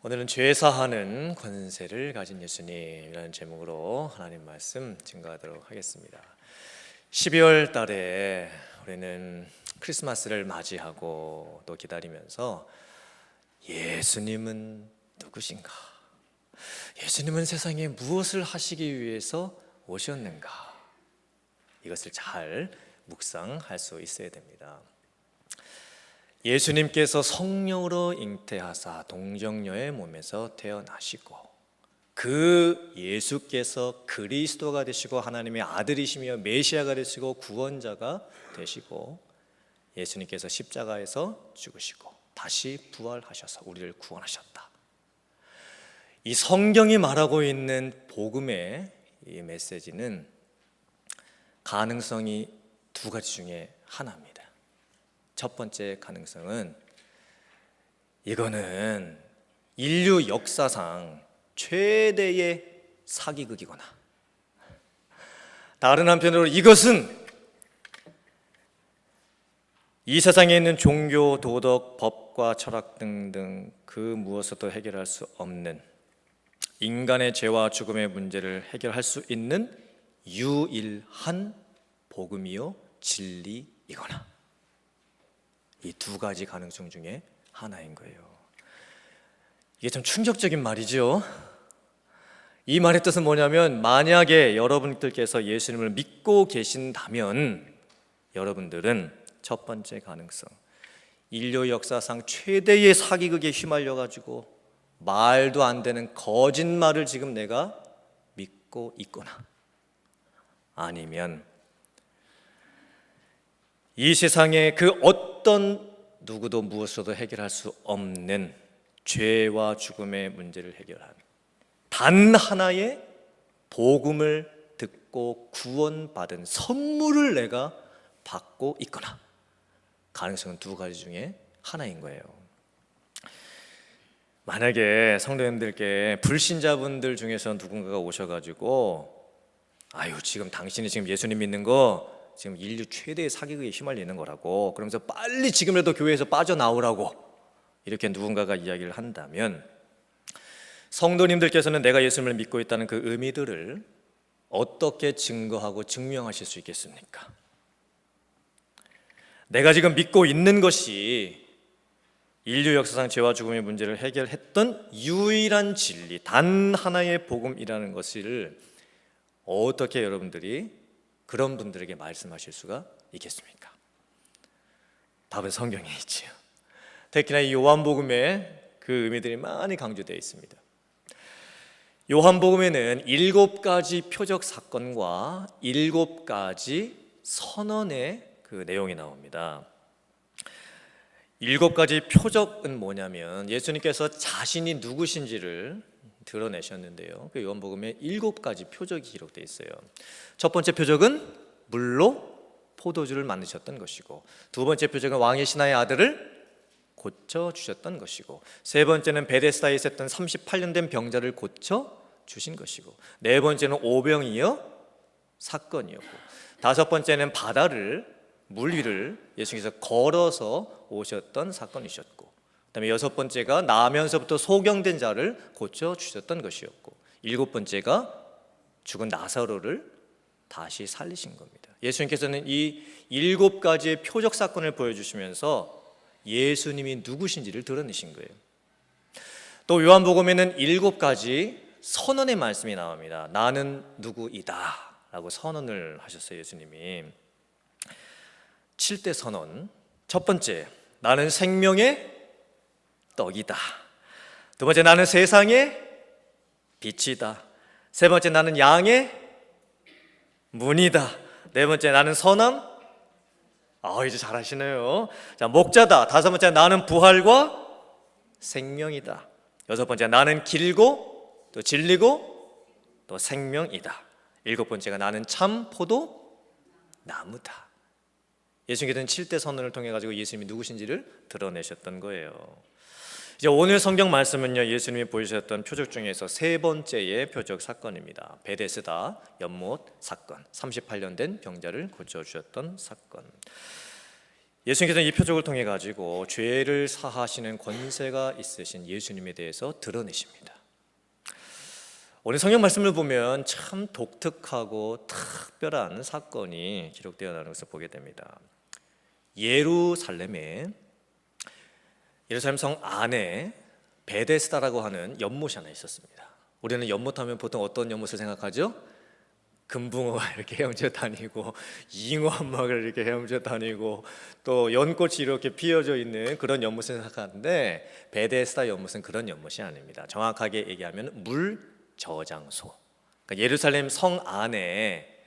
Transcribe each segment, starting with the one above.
오늘은 죄사하는 권세를 가진 예수님이라는 제목으로 하나님 말씀 증거하도록 하겠습니다. 12월 달에 우리는 크리스마스를 맞이하고 또 기다리면서 예수님은 누구신가? 예수님은 세상에 무엇을 하시기 위해서 오셨는가? 이것을 잘 묵상할 수 있어야 됩니다. 예수님께서 성령으로 잉태하사 동정녀의 몸에서 태어나시고 그 예수께서 그리스도가 되시고 하나님의 아들이시며 메시아가 되시고 구원자가 되시고 예수님께서 십자가에서 죽으시고 다시 부활하셔서 우리를 구원하셨다. 이 성경이 말하고 있는 복음의 이 메시지는 가능성이 두 가지 중에 하나입니다. 첫 번째 가능성은 이거는 인류 역사상 최대의 사기극이거나, 다른 한편으로 이것은 이 세상에 있는 종교, 도덕, 법과 철학 등등 그 무엇에도 해결할 수 없는 인간의 죄와 죽음의 문제를 해결할 수 있는 유일한 복음이요 진리이거나, 이 두 가지 가능성 중에 하나인 거예요. 이게 참 충격적인 말이죠. 이 말의 뜻은 뭐냐면, 만약에 여러분들께서 예수님을 믿고 계신다면 여러분들은 첫 번째 가능성, 인류 역사상 최대의 사기극에 휘말려가지고 말도 안 되는 거짓말을 지금 내가 믿고 있거나, 아니면 이 세상에 그 어떤 누구도 무엇으로도 해결할 수 없는 죄와 죽음의 문제를 해결한 단 하나의 복음을 듣고 구원받은 선물을 내가 받고 있거나, 가능성은 두 가지 중에 하나인 거예요. 만약에 성도님들께 불신자분들 중에서 누군가가 오셔가지고 지금 당신이 지금 예수님 믿는 거 지금 인류 최대의 사기극에 휘말리는 거라고, 그러면서 빨리 지금이라도 교회에서 빠져나오라고 이렇게 누군가가 이야기를 한다면, 성도님들께서는 내가 예수님을 믿고 있다는 그 의미들을 어떻게 증거하고 증명하실 수 있겠습니까? 내가 지금 믿고 있는 것이 인류 역사상 죄와 죽음의 문제를 해결했던 유일한 진리, 단 하나의 복음이라는 것을 어떻게 여러분들이 그런 분들에게 말씀하실 수가 있겠습니까? 답은 성경에 있지요. 특히나 이 요한복음에 그 의미들이 많이 강조되어 있습니다. 요한복음에는 7가지 표적 사건과 7가지 선언의 그 내용이 나옵니다. 7가지 표적은 뭐냐면, 예수님께서 자신이 누구신지를 드러내셨는데요, 그 요한복음에 7가지 표적이 기록되어 있어요. 첫 번째 표적은 물로 포도주를 만드셨던 것이고, 두 번째 표적은 왕의 신하의 아들을 고쳐주셨던 것이고, 세 번째는 베데스다에 있었던 38년 된 병자를 고쳐주신 것이고, 네 번째는 오병이어 사건이었고, 다섯 번째는 물 위를 예수님께서 걸어서 오셨던 사건이셨고, 그다음에 여섯 번째가 나면서부터 소경된 자를 고쳐주셨던 것이었고, 일곱 번째가 죽은 나사로를 다시 살리신 겁니다. 예수님께서는 이 7가지의 표적 사건을 보여주시면서 예수님이 누구신지를 드러내신 거예요. 또 요한복음에는 7가지 선언의 말씀이 나옵니다. 나는 누구이다 라고 선언을 하셨어요, 예수님이. 7대 선언. 첫 번째, 나는 생명의 떡이다. 두 번째, 나는 세상의 빛이다. 세 번째, 나는 양의 문이다. 네 번째, 나는 선한 이제 잘하시네요. 자, 목자다. 다섯 번째, 나는 부활과 생명이다. 여섯 번째, 나는 길고 또 진리고 또 생명이다. 일곱 번째가 나는 참 포도 나무다. 예수님께서는 7대 선언을 통해 가지고 예수님이 누구신지를 드러내셨던 거예요. 이제 오늘 성경 말씀은요, 예수님이 보여주셨던 표적 중에서 세 번째의 표적 사건입니다. 베데스다 연못 사건, 38년 된 병자를 고쳐주셨던 사건. 예수님께서는 이 표적을 통해 가지고 죄를 사하시는 권세가 있으신 예수님에 대해서 드러내십니다. 오늘 성경 말씀을 보면 참 독특하고 특별한 사건이 기록되어 나오는 것을 보게 됩니다. 예루살렘 성 안에 베데스다라고 하는 연못이 하나 있었습니다. 우리는 연못하면 보통 어떤 연못을 생각하죠? 금붕어가 이렇게 헤엄쳐 다니고 잉어 한 마리가 이렇게 헤엄쳐 다니고 또 연꽃이 이렇게 피어져 있는 그런 연못을 생각하는데, 베데스다 연못은 그런 연못이 아닙니다. 정확하게 얘기하면 물 저장소. 그러니까 예루살렘 성 안에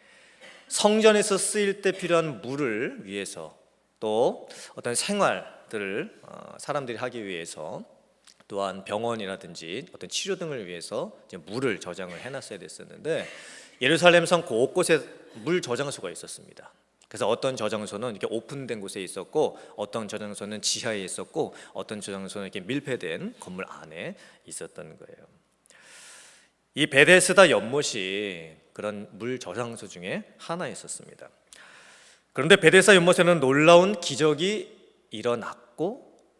성전에서 쓰일 때 필요한 물을 위해서, 또 어떤 생활들을 사람들이 하기 위해서, 또한 병원이라든지 어떤 치료 등을 위해서 이제 물을 저장을 해놨어야 됐었는데, 예루살렘 성 곳곳에 물 저장소가 있었습니다. 그래서 어떤 저장소는 이렇게 오픈된 곳에 있었고, 어떤 저장소는 지하에 있었고, 어떤 저장소는 이렇게 밀폐된 건물 안에 있었던 거예요. 이 베데스다 연못이 그런 물 저장소 중에 하나였었습니다. 그런데 베데스다 연못에는 놀라운 기적이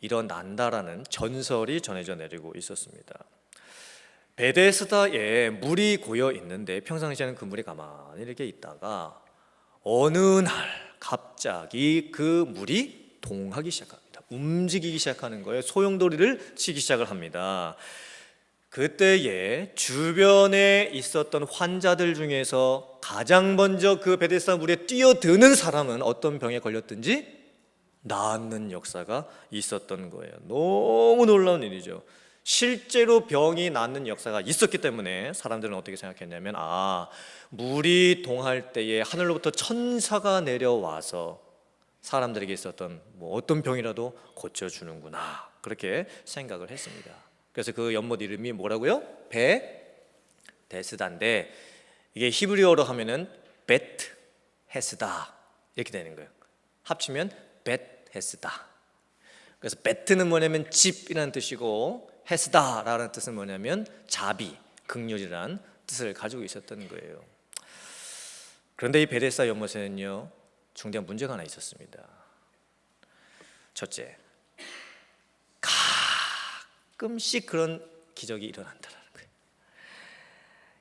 일어난다라는 전설이 전해져 내리고 있었습니다. 베데스다에 물이 고여 있는데 평상시에는 그 물이 가만히 이렇게 있다가 어느 날 갑자기 그 물이 동하기 시작합니다. 움직이기 시작하는 거예요. 소용돌이를 치기 시작을 합니다. 그때에 주변에 있었던 환자들 중에서 가장 먼저 그 베데스다 물에 뛰어드는 사람은 어떤 병에 걸렸든지 낫는 역사가 있었던 거예요. 너무 놀라운 일이죠. 실제로 병이 낫는 역사가 있었기 때문에 사람들은 어떻게 생각했냐면, 물이 동할 때에 하늘로부터 천사가 내려와서 사람들에게 있었던 어떤 병이라도 고쳐주는구나, 그렇게 생각을 했습니다. 그래서 그 연못 이름이 뭐라고요? 베데스다인데, 이게 히브리어로 하면은 벳헤스다 이렇게 되는 거예요. 합치면 벳헤스다. 그래서 베트는 뭐냐면 집이라는 뜻이고, 헤스다라는 뜻은 뭐냐면 자비, 긍휼이라는 뜻을 가지고 있었던 거예요. 그런데 이 베데스다 연못에는요, 중대한 문제가 하나 있었습니다. 첫째, 가끔씩 그런 기적이 일어난다는 거예요.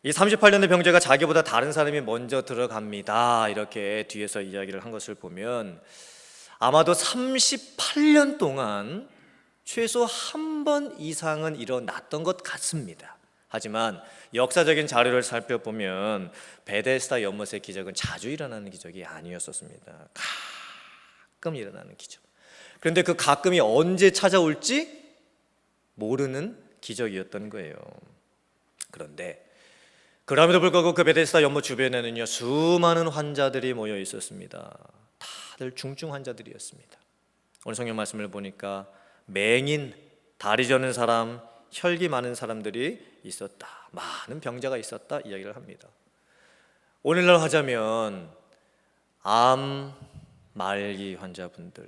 이 38년의 병자가 자기보다 다른 사람이 먼저 들어갑니다, 이렇게 뒤에서 이야기를 한 것을 보면 아마도 38년 동안 최소 한 번 이상은 일어났던 것 같습니다. 하지만 역사적인 자료를 살펴보면 베데스다 연못의 기적은 자주 일어나는 기적이 아니었었습니다. 가끔 일어나는 기적. 그런데 그 가끔이 언제 찾아올지 모르는 기적이었던 거예요. 그런데 그럼에도 불구하고 그 베데스다 연못 주변에는요, 수많은 환자들이 모여 있었습니다. 다들 중증 환자들이었습니다. 오늘 성경 말씀을 보니까 맹인, 다리 저는 사람, 혈기 많은 사람들이 있었다, 많은 병자가 있었다 이야기를 합니다. 오늘날 하자면 암, 말기 환자분들,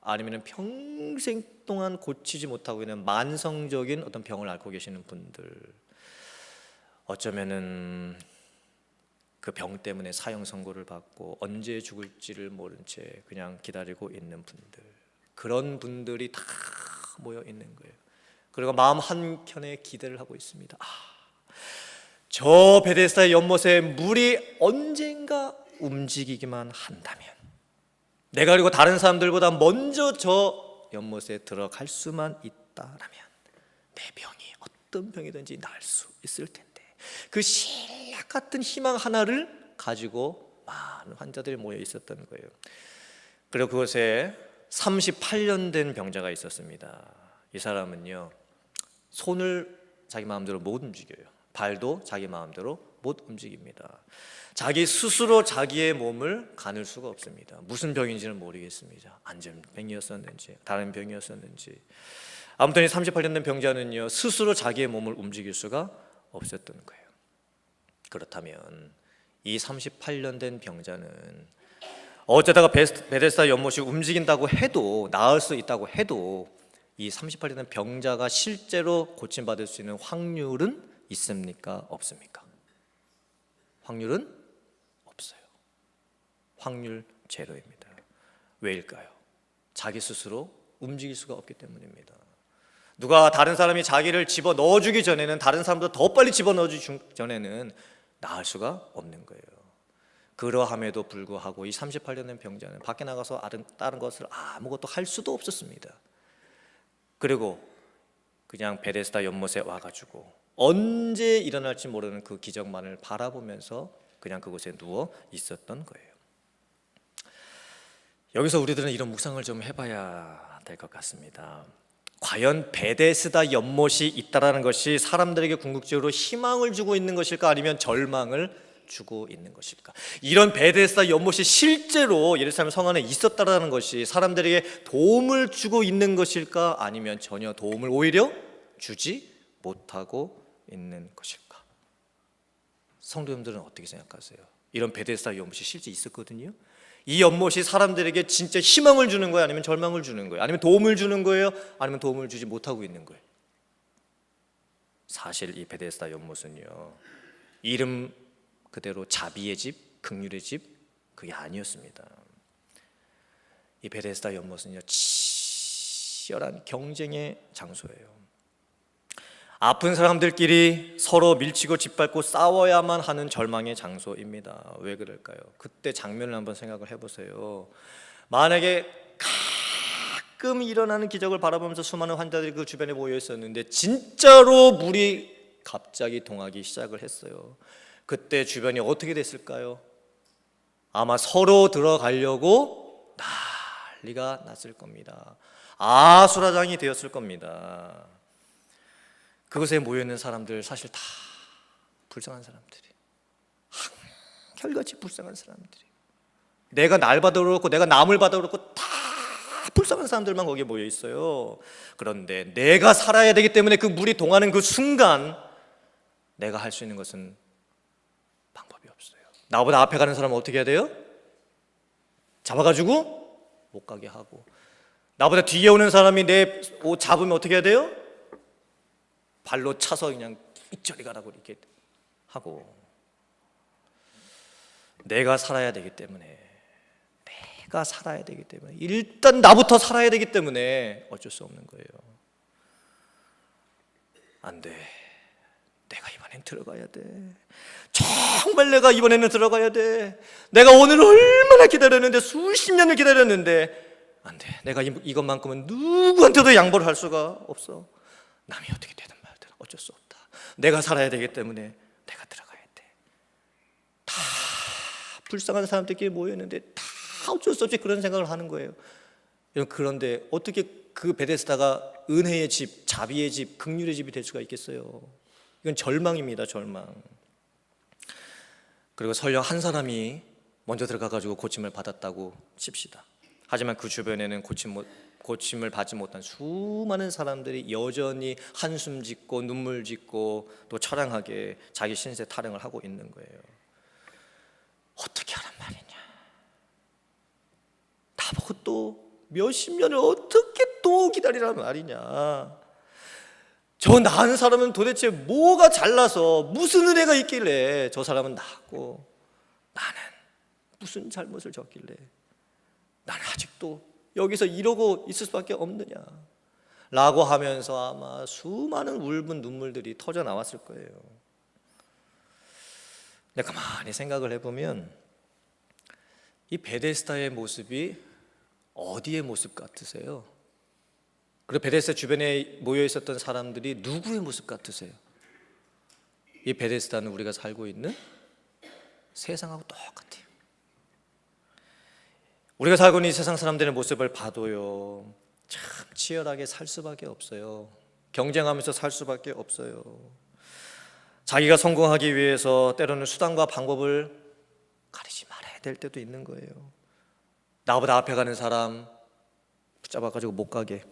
아니면 평생 동안 고치지 못하고 있는 만성적인 어떤 병을 앓고 계시는 분들, 어쩌면은 그 병 때문에 사형 선고를 받고 언제 죽을지를 모른 채 그냥 기다리고 있는 분들, 그런 분들이 다 모여 있는 거예요. 그리고 마음 한켠에 기대를 하고 있습니다. 저 베데스다 연못에 물이 언젠가 움직이기만 한다면, 내가 그리고 다른 사람들보다 먼저 저 연못에 들어갈 수만 있다라면 내 병이 어떤 병이든지 나을 수 있을 텐데, 그 신락 같은 희망 하나를 가지고 많은 환자들이 모여 있었던 거예요. 그리고 그곳에 38년 된 병자가 있었습니다. 이 사람은요, 손을 자기 마음대로 못 움직여요. 발도 자기 마음대로 못 움직입니다. 자기 스스로 자기의 몸을 가눌 수가 없습니다. 무슨 병인지는 모르겠습니다. 안전병이었었는지 다른 병이었었는지, 아무튼 이 38년 된 병자는요, 스스로 자기의 몸을 움직일 수가 없었던 거예요. 그렇다면 이 38년 된 병자는 어쩌다가 베데스다 연못이 움직인다고 해도, 나을 수 있다고 해도, 이 38년 된 병자가 실제로 고침받을 수 있는 확률은 있습니까? 없습니까? 확률은 없어요. 확률 제로입니다. 왜일까요? 자기 스스로 움직일 수가 없기 때문입니다. 누가 다른 사람이 자기를 집어 넣어주기 전에는, 다른 사람보다 더 빨리 집어 넣어주기 전에는 나을 수가 없는 거예요. 그러함에도 불구하고 이 38년 된 병자는 밖에 나가서 다른 것을 아무것도 할 수도 없었습니다. 그리고 그냥 베데스다 연못에 와가지고 언제 일어날지 모르는 그 기적만을 바라보면서 그냥 그곳에 누워 있었던 거예요. 여기서 우리들은 이런 묵상을 좀 해봐야 될 것 같습니다. 과연 베데스다 연못이 있다라는 것이 사람들에게 궁극적으로 희망을 주고 있는 것일까, 아니면 절망을 주고 있는 것일까? 이런 베데스다 연못이 실제로 예루살렘 성 안에 있었다라는 것이 사람들에게 도움을 주고 있는 것일까, 아니면 전혀 도움을 오히려 주지 못하고 있는 것일까? 성도 여러분들은 어떻게 생각하세요? 이런 베데스다 연못이 실제 있었거든요. 이 연못이 사람들에게 진짜 희망을 주는 거예요? 아니면 절망을 주는 거예요? 아니면 도움을 주는 거예요? 아니면 도움을 주지 못하고 있는 거예요? 사실 이 베데스다 연못은요, 이름 그대로 자비의 집, 긍휼의 집, 그게 아니었습니다. 이 베데스다 연못은요, 치열한 경쟁의 장소예요. 아픈 사람들끼리 서로 밀치고 짓밟고 싸워야만 하는 절망의 장소입니다. 왜 그럴까요? 그때 장면을 한번 생각을 해보세요. 만약에 가끔 일어나는 기적을 바라보면서 수많은 환자들이 그 주변에 모여 있었는데 진짜로 물이 갑자기 동하기 시작을 했어요. 그때 주변이 어떻게 됐을까요? 아마 서로 들어가려고 난리가 났을 겁니다. 아수라장이 되었을 겁니다. 그곳에 모여있는 사람들 사실 다 불쌍한 사람들이, 한결같이 불쌍한 사람들이, 내가 날 받아 그렇고 내가 남을 받아 그렇고 다 불쌍한 사람들만 거기에 모여 있어요. 그런데 내가 살아야 되기 때문에 그 물이 동하는 그 순간 내가 할 수 있는 것은 방법이 없어요. 나보다 앞에 가는 사람은 어떻게 해야 돼요? 잡아가지고 못 가게 하고, 나보다 뒤에 오는 사람이 내 옷 잡으면 어떻게 해야 돼요? 발로 차서 그냥 이쪽에 가라고 이렇게 하고, 내가 살아야 되기 때문에, 내가 살아야 되기 때문에, 일단 나부터 살아야 되기 때문에 어쩔 수 없는 거예요. 안 돼, 내가 이번엔 들어가야 돼, 정말 내가 이번에는 들어가야 돼, 내가 오늘 얼마나 기다렸는데, 수십 년을 기다렸는데 안 돼, 내가 이것만큼은 누구한테도 양보를 할 수가 없어. 남이 어떻게 되든 말든 어쩔 수 없다, 내가 살아야 되기 때문에 내가 들어가야 돼. 다 불쌍한 사람들끼리 모였는데 다 어쩔 수 없이 그런 생각을 하는 거예요. 그런데 어떻게 그 베데스다가 은혜의 집, 자비의 집, 긍휼의 집이 될 수가 있겠어요? 이건 절망입니다, 절망. 그리고 설령 한 사람이 먼저 들어가가지고 고침을 받았다고 칩시다. 하지만 그 주변에는 고침을 받지 못한 수많은 사람들이 여전히 한숨 짓고 눈물 짓고 또 처량하게 자기 신세 타령을 하고 있는 거예요. 어떻게 하란 말이냐? 나보고 또 몇십 년을 어떻게 또 기다리란 말이냐? 저 나은 사람은 도대체 뭐가 잘나서 무슨 은혜가 있길래 저 사람은 나았고 나는 무슨 잘못을 졌길래 나는 아직도 여기서 이러고 있을 수밖에 없느냐 라고 하면서 아마 수많은 울분 눈물들이 터져 나왔을 거예요. 근데 가만히 생각을 해보면 이 베데스다의 모습이 어디의 모습 같으세요? 그리고 베데스다 주변에 모여 있었던 사람들이 누구의 모습 같으세요? 이 베데스다는 우리가 살고 있는 세상하고 똑같아요. 우리가 살고 있는 이 세상 사람들의 모습을 봐도요, 참 치열하게 살 수밖에 없어요. 경쟁하면서 살 수밖에 없어요. 자기가 성공하기 위해서 때로는 수단과 방법을 가리지 말아야 될 때도 있는 거예요. 나보다 앞에 가는 사람 붙잡아가지고 못 가게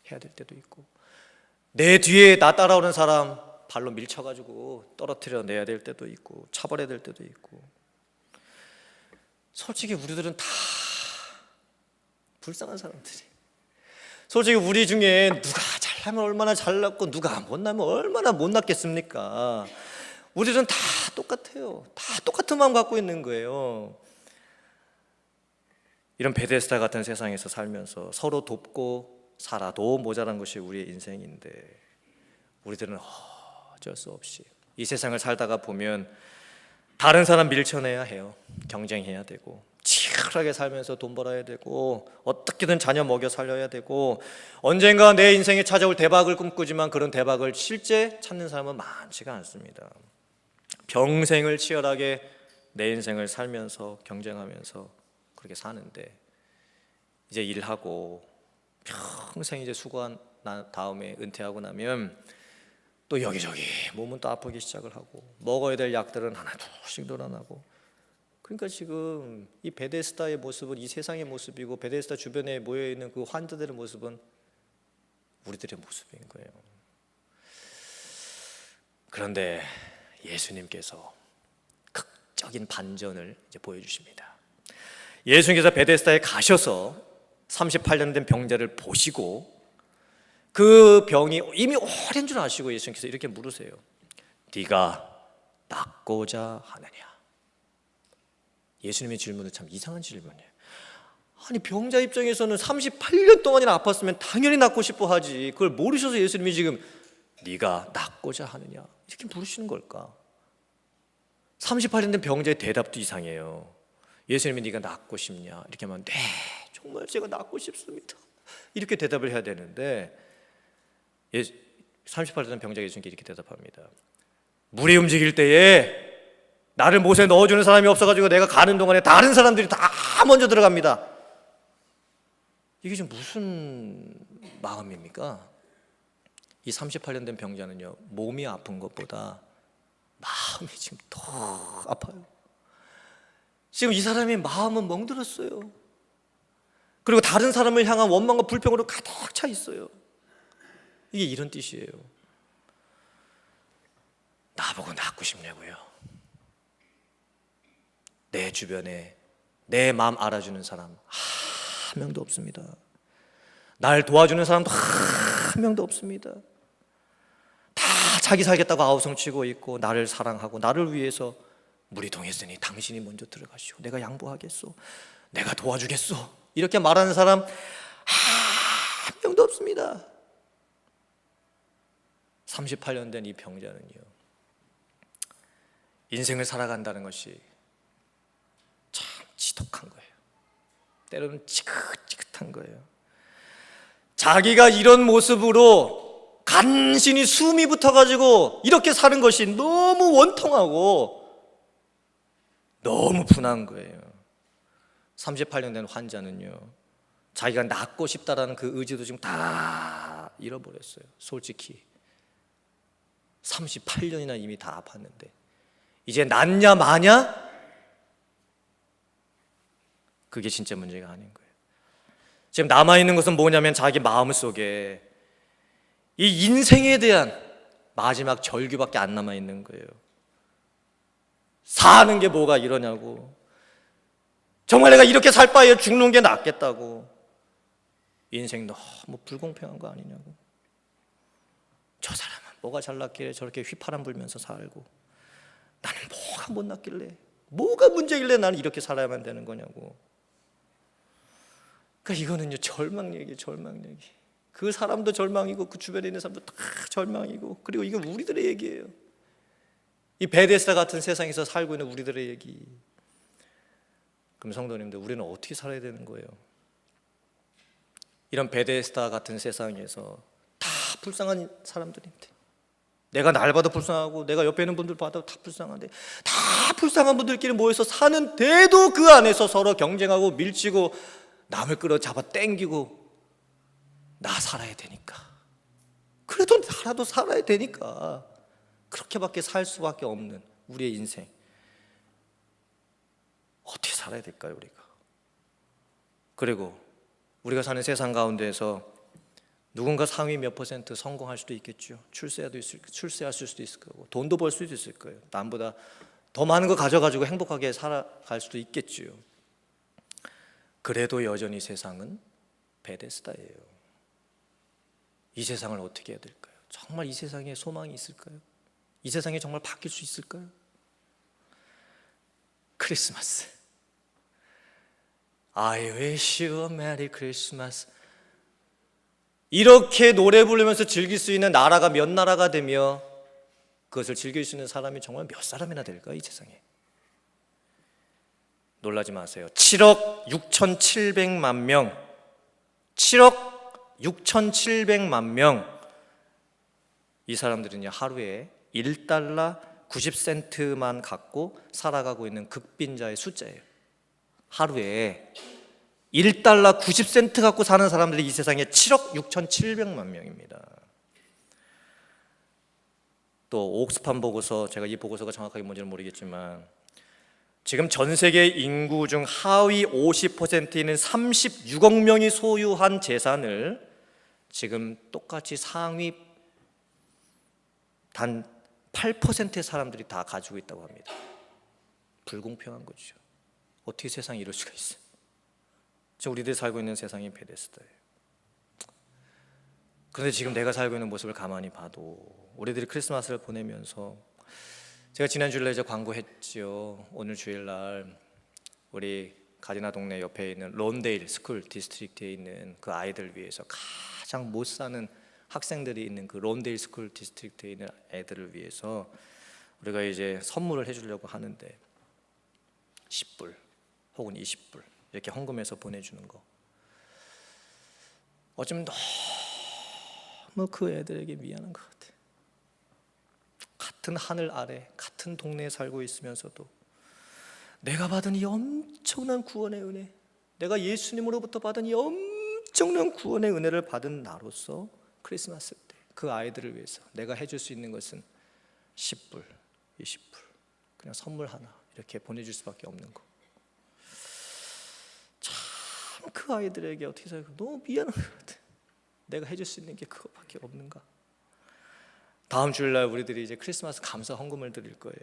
해야 될 때도 있고, 내 뒤에 나 따라오는 사람 발로 밀쳐가지고 떨어뜨려 내야 될 때도 있고, 차버려야 될 때도 있고. 솔직히 우리들은 다 불쌍한 사람들이, 솔직히 우리 중에 누가 잘나면 얼마나 잘났고 누가 못나면 얼마나 못났겠습니까? 우리들은 다 똑같아요. 다 똑같은 마음 갖고 있는 거예요. 이런 베데스다 같은 세상에서 살면서 서로 돕고 살아도 모자란 것이 우리의 인생인데, 우리들은 어쩔 수 없이 이 세상을 살다가 보면 다른 사람 밀쳐내야 해요. 경쟁해야 되고, 치열하게 살면서 돈 벌어야 되고, 어떻게든 자녀 먹여 살려야 되고, 언젠가 내 인생에 찾아올 대박을 꿈꾸지만 그런 대박을 실제 찾는 사람은 많지가 않습니다. 평생을 치열하게 내 인생을 살면서 경쟁하면서 그렇게 사는데, 이제 일하고 평생 이제 수고한 다음에 은퇴하고 나면 또 여기저기 몸은 또 아프기 시작을 하고, 먹어야 될 약들은 하나 둘씩 늘어나고. 그러니까 지금 이 베데스다의 모습은 이 세상의 모습이고, 베데스다 주변에 모여있는 그 환자들의 모습은 우리들의 모습인 거예요. 그런데 예수님께서 극적인 반전을 이제 보여주십니다. 예수님께서 베데스다에 가셔서 38년 된 병자를 보시고, 그 병이 이미 오랜 줄 아시고 예수님께서 이렇게 물으세요. 네가 낫고자 하느냐? 예수님의 질문은 참 이상한 질문이에요. 아니, 병자 입장에서는 38년 동안이나 아팠으면 당연히 낫고 싶어 하지, 그걸 모르셔서 예수님이 지금 네가 낫고자 하느냐 이렇게 물으시는 걸까? 38년 된 병자의 대답도 이상해요. 예수님이 네가 낫고 싶냐 이렇게 하면 네, 정말 제가 낫고 싶습니다 이렇게 대답을 해야 되는데, 38년 된 병자가 예수님께 이렇게 대답합니다. 물이 움직일 때에 나를 못에 넣어주는 사람이 없어가지고 내가 가는 동안에 다른 사람들이 다 먼저 들어갑니다. 이게 지금 무슨 마음입니까? 이 38년 된 병자는요, 몸이 아픈 것보다 마음이 지금 더 아파요. 지금 이 사람의 마음은 멍들었어요. 그리고 다른 사람을 향한 원망과 불평으로 가득 차 있어요. 이게 이런 뜻이에요. 나보고 낫고 싶냐고요? 내 주변에 내 마음 알아주는 사람 한 명도 없습니다. 날 도와주는 사람도 한 명도 없습니다. 다 자기 살겠다고 아우성치고 있고, 나를 사랑하고 나를 위해서 물이 동했으니 당신이 먼저 들어가시오, 내가 양보하겠소, 내가 도와주겠소 이렇게 말하는 사람 한 명도 없습니다. 38년 된 이 병자는요, 인생을 살아간다는 것이 참 지독한 거예요. 때로는 지긋지긋한 거예요. 자기가 이런 모습으로 간신히 숨이 붙어가지고 이렇게 사는 것이 너무 원통하고 너무 분한 거예요. 38년 된 환자는요, 자기가 낫고 싶다라는 그 의지도 지금 다 잃어버렸어요. 솔직히 38년이나 이미 다 아팠는데 이제 낫냐 마냐? 그게 진짜 문제가 아닌 거예요. 지금 남아있는 것은 뭐냐면 자기 마음속에 이 인생에 대한 마지막 절규밖에 안 남아있는 거예요. 사는 게 뭐가 이러냐고, 정말 내가 이렇게 살 바에 죽는 게 낫겠다고, 인생 너무 불공평한 거 아니냐고, 저 사람은 뭐가 잘났길래 저렇게 휘파람 불면서 살고, 나는 뭐가 못났길래, 뭐가 문제길래 나는 이렇게 살아야만 되는 거냐고. 그러니까 이거는요, 절망얘기예요. 절망얘기. 그 사람도 절망이고 그 주변에 있는 사람도 다 절망이고, 그리고 이거 우리들의 얘기예요. 이 베데스다 같은 세상에서 살고 있는 우리들의 얘기. 그럼 성도님들, 우리는 어떻게 살아야 되는 거예요? 이런 베데스다 같은 세상에서 다 불쌍한 사람들인데, 내가 날 봐도 불쌍하고 내가 옆에 있는 분들 봐도 다 불쌍한데, 다 불쌍한 분들끼리 모여서 사는데도 그 안에서 서로 경쟁하고 밀치고 남을 끌어잡아 땡기고, 나 살아야 되니까, 그래도 나라도 살아야 되니까 그렇게밖에 살 수밖에 없는 우리의 인생, 어떻게 살아야 될까요, 우리가? 그리고 우리가 사는 세상 가운데에서 누군가 상위 몇 퍼센트 성공할 수도 있겠죠. 출세할 수도 있을 거고, 돈도 벌 수도 있을 거예요. 남보다 더 많은 거 가져가지고 행복하게 살아갈 수도 있겠죠. 그래도 여전히 세상은 베데스다예요. 이 세상을 어떻게 해야 될까요? 정말 이 세상에 소망이 있을까요? 이 세상이 정말 바뀔 수 있을까요? 크리스마스, I wish you a Merry Christmas. 이렇게 노래 부르면서 즐길 수 있는 나라가 몇 나라가 되며 그것을 즐길 수 있는 사람이 정말 몇 사람이나 될까, 이 세상에. 놀라지 마세요. 7억 6,700만 명, 7억 6,700만 명, 이 사람들은요 하루에 1달러 90센트만 갖고 살아가고 있는 극빈자의 숫자예요. 하루에 1달러 90센트 갖고 사는 사람들이 이 세상에 7억 6,700만 명입니다. 또 옥스팜 보고서, 제가 이 보고서가 정확하게 뭔지는 모르겠지만 지금 전 세계 인구 중 하위 50%인 36억 명이 소유한 재산을 지금 똑같이 상위 단 8%의 사람들이 다 가지고 있다고 합니다. 불공평한 거죠. 어떻게 세상이 이럴 수가 있어요? 지금 우리들이 살고 있는 세상이 베데스다예요. 그런데 지금 내가 살고 있는 모습을 가만히 봐도 우리들이 크리스마스를 보내면서, 제가 지난 주일날 이제 광고했죠. 오늘 주일날 우리 가디나 동네 옆에 있는 론데일 스쿨 디스트릭트에 있는 그 아이들 위해서, 가장 못 사는 학생들이 있는 그 론데일 스쿨 디스트릭트에 있는 애들을 위해서 우리가 이제 선물을 해주려고 하는데 10불 혹은 20불 이렇게 헌금해서 보내주는 거, 어쩌면 너무 그 애들에게 미안한 것 같아요. 같은 하늘 아래 같은 동네에 살고 있으면서도 내가 받은 이 엄청난 구원의 은혜, 내가 예수님으로부터 받은 이 엄청난 구원의 은혜를 받은 나로서 크리스마스 때 그 아이들을 위해서 내가 해줄 수 있는 것은 10불, 20불, 그냥 선물 하나 이렇게 보내줄 수밖에 없는 거. 참 그 아이들에게 어떻게 생각해? 너무 미안한 것 같아. 내가 해줄 수 있는 게 그것밖에 없는가? 다음 주일날 우리들이 이제 크리스마스 감사 헌금을 드릴 거예요.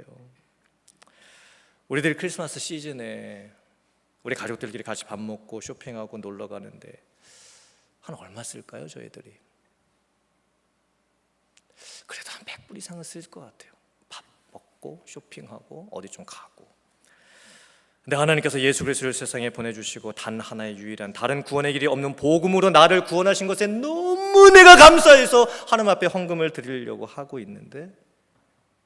우리들이 크리스마스 시즌에 우리 가족들끼리 같이 밥 먹고 쇼핑하고 놀러 가는데 한 얼마 쓸까요, 저희들이? 그래도 한 100불 이상은 쓸 것 같아요. 밥 먹고 쇼핑하고 어디 좀 가고. 근데 하나님께서 예수 그리스도를 세상에 보내주시고 단 하나의 유일한 다른 구원의 길이 없는 복음으로 나를 구원하신 것에 너무 내가 감사해서 하나님 앞에 헌금을 드리려고 하고 있는데,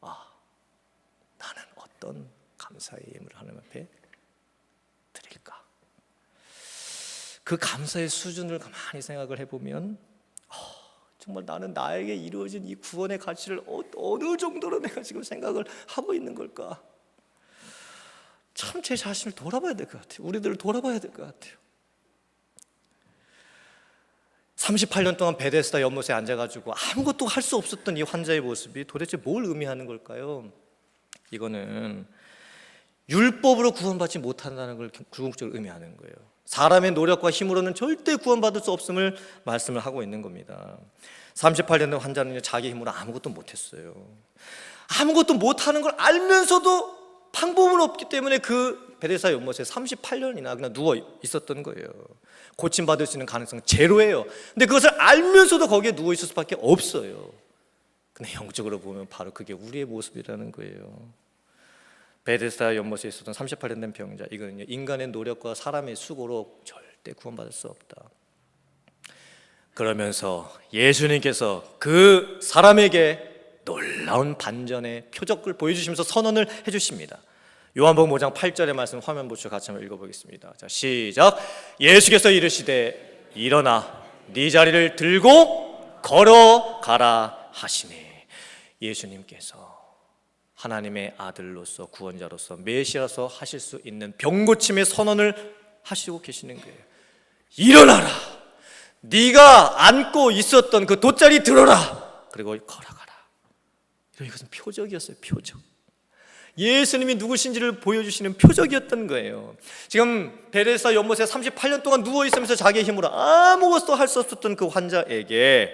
나는 어떤 감사의 예물을 하나님 앞에 드릴까? 그 감사의 수준을 가만히 생각을 해보면 정말 나는 나에게 이루어진 이 구원의 가치를 어느 정도로 내가 지금 생각을 하고 있는 걸까? 참 제 자신을 돌아봐야 될 것 같아요. 우리들을 돌아봐야 될 것 같아요. 38년 동안 베데스다 연못에 앉아가지고 아무것도 할 수 없었던 이 환자의 모습이 도대체 뭘 의미하는 걸까요? 이거는 율법으로 구원받지 못한다는 걸 궁극적으로 의미하는 거예요. 사람의 노력과 힘으로는 절대 구원받을 수 없음을 말씀을 하고 있는 겁니다. 38년 된 환자는 자기 힘으로 아무것도 못했어요. 아무것도 못하는 걸 알면서도 방법은 없기 때문에 그 베데스다 연못에 38년이나 그냥 누워 있었던 거예요. 고침받을 수 있는 가능성은 제로예요. 근데 그것을 알면서도 거기에 누워 있을 수밖에 없어요. 근데 영적으로 보면 바로 그게 우리의 모습이라는 거예요. 베데스다 연못에 있었던 38년 된 병자, 이거는요 인간의 노력과 사람의 수고로 절대 구원받을 수 없다. 그러면서 예수님께서 그 사람에게 놀라운 반전의 표적을 보여주시면서 선언을 해주십니다. 요한복음 5장 8절의 말씀 화면 보시고 같이 한번 읽어보겠습니다. 자, 시작. 예수께서 이르시되 일어나 네 자리를 들고 걸어가라 하시니, 예수님께서 하나님의 아들로서 구원자로서 메시아로서 하실 수 있는 병고침의 선언을 하시고 계시는 거예요. 일어나라, 네가 안고 있었던 그 돗자리 들어라, 그리고 걸어가라. 이것은 표적이었어요. 표적. 예수님이 누구신지를 보여주시는 표적이었던 거예요. 지금 베데스다 연못에 38년 동안 누워있으면서 자기의 힘으로 아무것도 할 수 없었던 그 환자에게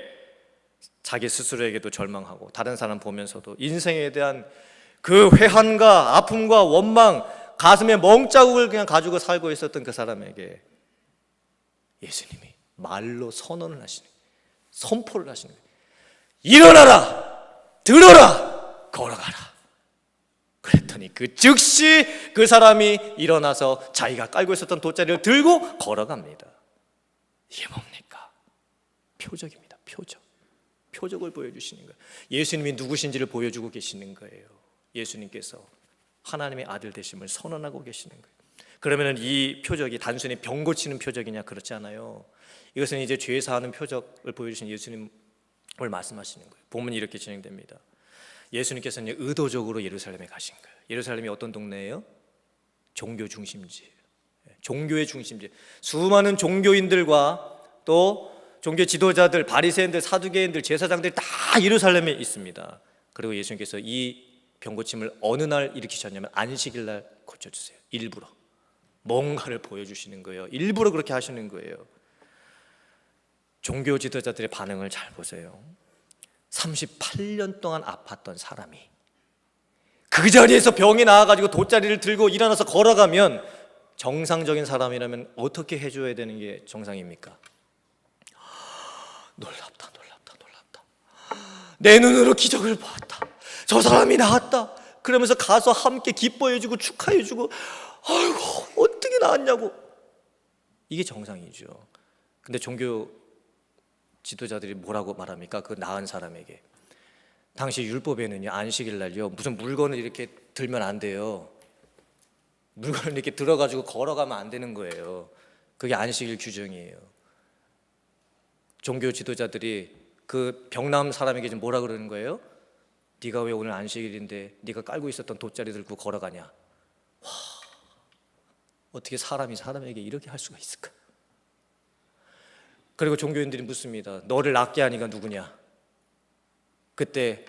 자기 스스로에게도 절망하고 다른 사람 보면서도 인생에 대한 그 회한과 아픔과 원망, 가슴에 멍자국을 그냥 가지고 살고 있었던 그 사람에게 예수님이 말로 선언을 하시는, 선포를 하시는 거예요. 일어나라, 들어라, 걸어가라. 그랬더니 그 즉시 그 사람이 일어나서 자기가 깔고 있었던 돗자리를 들고 걸어갑니다. 이게 뭡니까? 표적입니다. 표적을 보여주시는 거예요. 예수님이 누구신지를 보여주고 계시는 거예요. 예수님께서 하나님의 아들 되심을 선언하고 계시는 거예요. 그러면 이 표적이 단순히 병 고치는 표적이냐? 그렇지 않아요. 이것은 이제 죄 사하는 표적을 보여주신 예수님을 말씀하시는 거예요. 본문이 이렇게 진행됩니다. 예수님께서는 의도적으로 예루살렘에 가신 거예요. 예루살렘이 어떤 동네예요? 종교 중심지, 종교의 중심지. 수많은 종교인들과 또 종교 지도자들, 바리새인들, 사두개인들, 제사장들이 다 예루살렘에 있습니다. 그리고 예수님께서 이 병고침을 어느 날 일으키셨냐면 안식일 날 고쳐주세요. 일부러 뭔가를 보여주시는 거예요. 일부러 그렇게 하시는 거예요. 종교 지도자들의 반응을 잘 보세요. 38년 동안 아팠던 사람이 그 자리에서 병이 나와가지고 돗자리를 들고 일어나서 걸어가면 정상적인 사람이라면 어떻게 해줘야 되는 게 정상입니까? 놀랍다. 내 눈으로 기적을 보았다. 저 사람이 나았다. 그러면서 가서 함께 기뻐해주고 축하해주고, 아이고 어떻게 나았냐고. 이게 정상이죠. 근데 종교 지도자들이 뭐라고 말합니까? 그 나은 사람에게 당시 율법에는요, 안식일 날요 무슨 물건을 이렇게 들면 안 돼요. 물건을 이렇게 들어가지고 걸어가면 안 되는 거예요. 그게 안식일 규정이에요. 종교 지도자들이 그 병남 사람에게 지금 뭐라 그러는 거예요? 네가 왜 오늘 안식일인데 네가 깔고 있었던 돗자리 들고 걸어가냐? 와, 어떻게 사람이 사람에게 이렇게 할 수가 있을까? 그리고 종교인들이 묻습니다. 너를 낫게 하니가 누구냐? 그때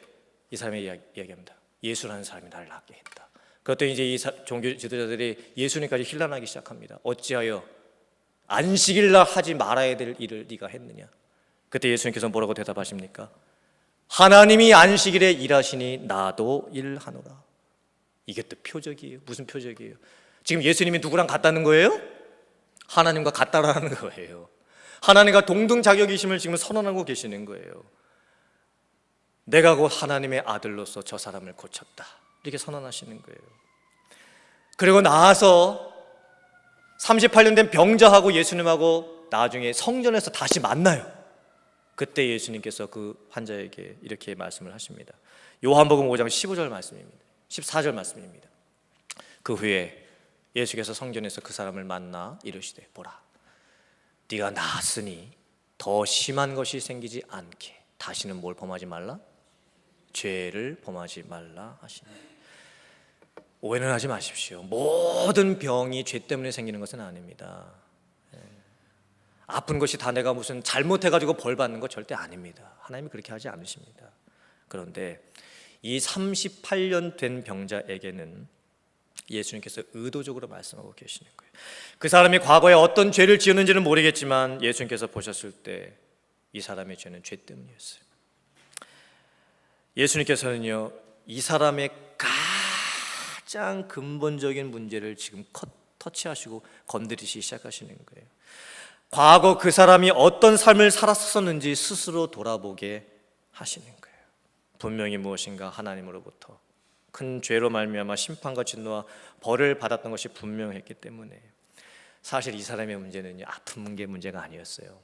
이 사람이 이야기합니다. 예수라는 사람이 나를 낫게 했다. 그때 이제 이 종교 지도자들이 예수님까지 힐난하기 시작합니다. 어찌하여 안식일 날 하지 말아야 될 일을 네가 했느냐? 그때 예수님께서 뭐라고 대답하십니까? 하나님이 안식일에 일하시니 나도 일하노라. 이게 또 표적이에요. 무슨 표적이에요? 지금 예수님이 누구랑 같다는 거예요? 하나님과 같다라는 거예요. 하나님과 동등 자격이심을 지금 선언하고 계시는 거예요. 내가 곧 하나님의 아들로서 저 사람을 고쳤다, 이렇게 선언하시는 거예요. 그리고 나와서 38년 된 병자하고 예수님하고 나중에 성전에서 다시 만나요. 그때 예수님께서 그 환자에게 이렇게 말씀을 하십니다. 요한복음 5장 15절 말씀입니다. 14절 말씀입니다. 그 후에 예수께서 성전에서 그 사람을 만나 이르시되 보라, 네가 나았으니 더 심한 것이 생기지 않게 다시는 뭘 범하지 말라? 죄를 범하지 말라 하시니. 오해는 하지 마십시오. 모든 병이 죄 때문에 생기는 것은 아닙니다. 아픈 것이 다 내가 무슨 잘못해가지고 벌 받는 것 절대 아닙니다. 하나님이 그렇게 하지 않으십니다. 그런데 이 38년 된 병자에게는 예수님께서 의도적으로 말씀하고 계시는 거예요. 그 사람이 과거에 어떤 죄를 지었는지는 모르겠지만 예수님께서 보셨을 때 이 사람의 죄는 죄 때문이었어요. 예수님께서는요, 이 사람의 가장 근본적인 문제를 지금 터치하시고 건드리시기 시작하시는 거예요. 과거 그 사람이 어떤 삶을 살았었는지 스스로 돌아보게 하시는 거예요. 분명히 무엇인가 하나님으로부터 큰 죄로 말미암아 심판과 진노와 벌을 받았던 것이 분명했기 때문에, 사실 이 사람의 문제는요, 아픈 게 문제가 아니었어요.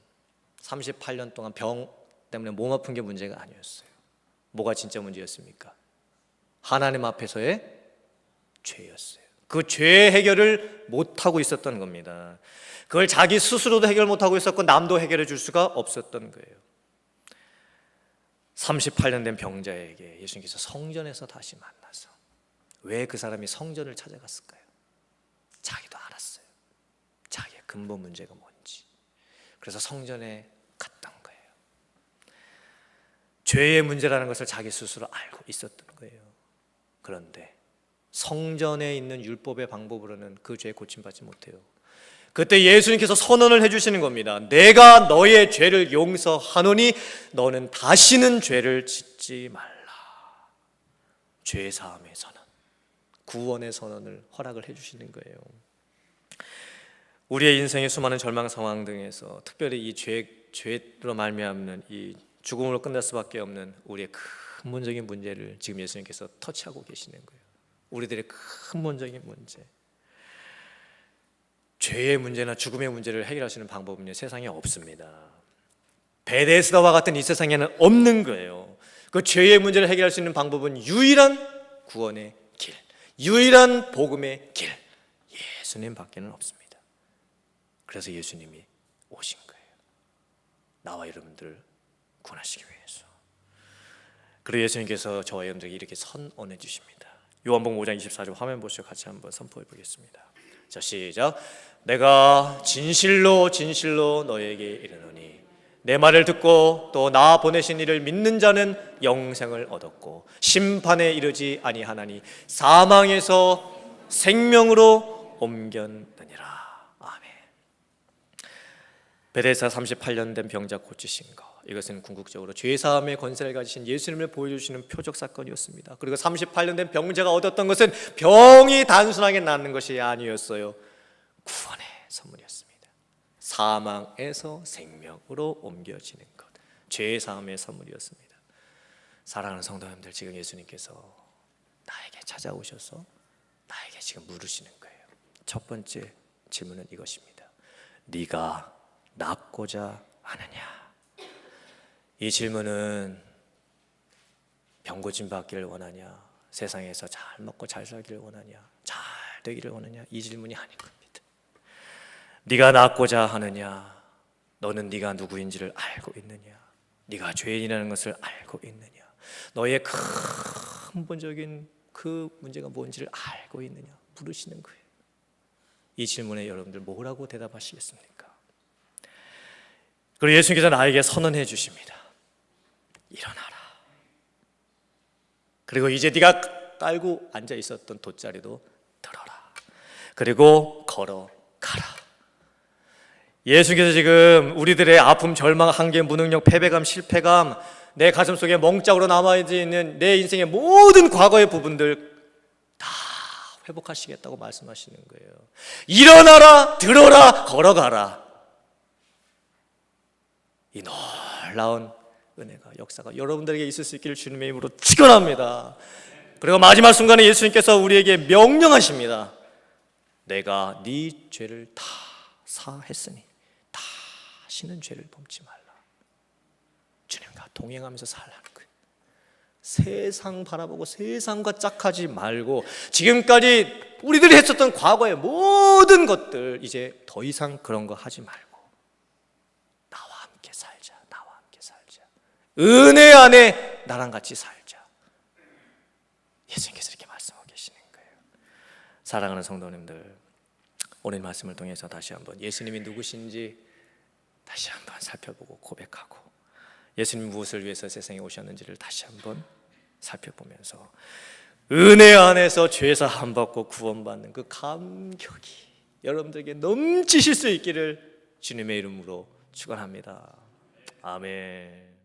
38년 동안 병 때문에 몸 아픈 게 문제가 아니었어요. 뭐가 진짜 문제였습니까? 하나님 앞에서의 죄였어요. 그 죄 해결을 못하고 있었던 겁니다. 그걸 자기 스스로도 해결 못하고 있었고 남도 해결해 줄 수가 없었던 거예요. 38년 된 병자에게 예수님께서 성전에서 다시 만나서, 왜 그 사람이 성전을 찾아갔을까요? 자기도 알았어요. 자기의 근본 문제가 뭔지. 그래서 성전에 갔던 거예요. 죄의 문제라는 것을 자기 스스로 알고 있었던 거예요. 그런데 성전에 있는 율법의 방법으로는 그 죄 고침받지 못해요. 그때 예수님께서 선언을 해주시는 겁니다. 내가 너의 죄를 용서하노니 너는 다시는 죄를 짓지 말라. 죄 사함의 선언, 구원의 선언을 허락을 해주시는 거예요. 우리의 인생의 수많은 절망 상황 등에서 특별히 이 죄로 말미암는 이 죽음으로 끝날 수밖에 없는 우리의 근본적인 문제를 지금 예수님께서 터치하고 계시는 거예요. 우리들의 근본적인 문제, 죄의 문제나 죽음의 문제를 해결할 수 있는 방법은 세상에 없습니다. 베데스다와 같은 이 세상에는 없는 거예요. 그 죄의 문제를 해결할 수 있는 방법은 유일한 구원의 길, 유일한 복음의 길, 예수님밖에는 없습니다. 그래서 예수님이 오신 거예요. 나와 여러분들을 구원하시기 위해서. 그리고 예수님께서 저와 여러분들에게 이렇게 선언해 주십니다. 요한복음 5장 24절 화면 보시고 같이 한번 선포해 보겠습니다. 자, 시작. 내가 진실로 진실로 너에게 이르노니 내 말을 듣고 또 나 보내신 이를 믿는 자는 영생을 얻었고 심판에 이르지 아니하나니 사망에서 생명으로 옮겼느니라. 아멘. 베데스다 38년 된 병자 고치신 것, 이것은 궁극적으로 죄사함의 권세를 가지신 예수님을 보여주시는 표적 사건이었습니다. 그리고 38년 된 병자가 얻었던 것은 병이 단순하게 낫는 것이 아니었어요. 구원의 선물이었습니다. 사망에서 생명으로 옮겨지는 것, 죄사함의 선물이었습니다. 사랑하는 성도님들, 지금 예수님께서 나에게 찾아오셔서 나에게 지금 물으시는 거예요. 첫 번째 질문은 이것입니다. 네가 낫고자 하느냐? 이 질문은 병 고침 받기를 원하냐, 세상에서 잘 먹고 잘 살기를 원하냐, 잘 되기를 원하냐, 이 질문이 아닌 겁니다. 네가 낫고자 하느냐? 너는 네가 누구인지를 알고 있느냐? 네가 죄인이라는 것을 알고 있느냐? 너의 근본적인 그 문제가 뭔지를 알고 있느냐? 물으시는 거예요. 이 질문에 여러분들 뭐라고 대답하시겠습니까? 그리고 예수님께서 나에게 선언해 주십니다. 일어나라. 그리고 이제 네가 깔고 앉아 있었던 돗자리도 들어라. 그리고 걸어가라. 예수께서 지금 우리들의 아픔, 절망, 한계, 무능력, 패배감, 실패감, 내 가슴 속에 멍짝으로 남아있는 내 인생의 모든 과거의 부분들 다 회복하시겠다고 말씀하시는 거예요. 일어나라, 들어라, 걸어가라. 이 놀라운 은혜가, 역사가 여러분들에게 있을 수 있기를 주님의 이름으로 축원합니다. 그리고 마지막 순간에 예수님께서 우리에게 명령하십니다. 내가 네 죄를 다 사했으니 다시는 죄를 범치 말라. 주님과 동행하면서 살라는 거예요. 세상 바라보고 세상과 짝하지 말고 지금까지 우리들이 했었던 과거의 모든 것들 이제 더 이상 그런 거 하지 말고 나와 함께 살자. 나와 함께 살자. 은혜 안에 나랑 같이 살자. 예수님께서 이렇게 말씀하고 계시는 거예요. 사랑하는 성도님들, 오늘 말씀을 통해서 다시 한번 예수님이 누구신지 다시 한번 살펴보고 고백하고 예수님 무엇을 위해서 세상에 오셨는지를 다시 한번 살펴보면서 은혜 안에서 죄사함 받고 구원받는 그 감격이 여러분들에게 넘치실 수 있기를 주님의 이름으로 축원합니다. 아멘.